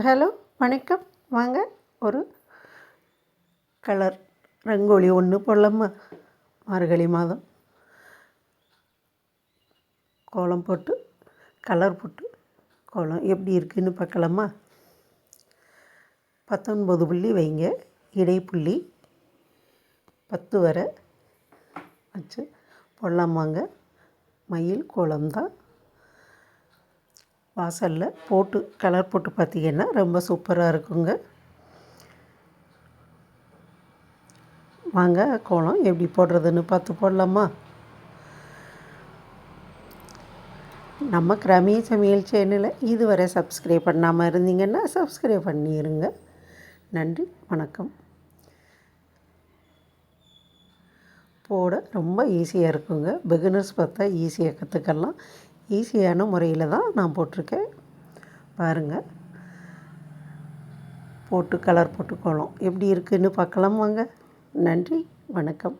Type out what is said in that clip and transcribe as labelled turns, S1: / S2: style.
S1: Hello, வணக்கம். வாங்க ஒரு கலர் ரங்கோலி ஒன்று போடலாமா? மார்கழி மாதம் கோலம் போட்டு கலர் போட்டு கோலம் எப்படி இருக்குதுன்னு பார்க்கலாமா? 19 புள்ளி வைங்க, இடைப்புள்ளி 10 வரை வச்சு போடலாமாங்க. மயில் கோலம்தான். வாசலில் போட்டு கலர் போட்டு பார்த்திங்கன்னா ரொம்ப சூப்பராக இருக்குங்க. வாங்க கோலம் எப்படி போடுறதுன்னு பார்த்து போடலாமா? நம்ம கிராமிய சமையல் சேனலை இதுவரை சப்ஸ்கிரைப் பண்ணாமல் இருந்தீங்கன்னா சப்ஸ்கிரைப் பண்ணிடுங்க. நன்றி, வணக்கம். போட ரொம்ப ஈஸியாக இருக்குங்க. பிகினர்ஸ் பார்த்தா ஈஸியாக கற்றுக்கலாம். ஈஸியான முறையில் தான் நான் போட்டிருக்கேன். பாருங்கள், போட்டு கலர் போட்டு கோலம் எப்படி இருக்குதுன்னு பார்க்கலாம் வாங்க. நன்றி, வணக்கம்.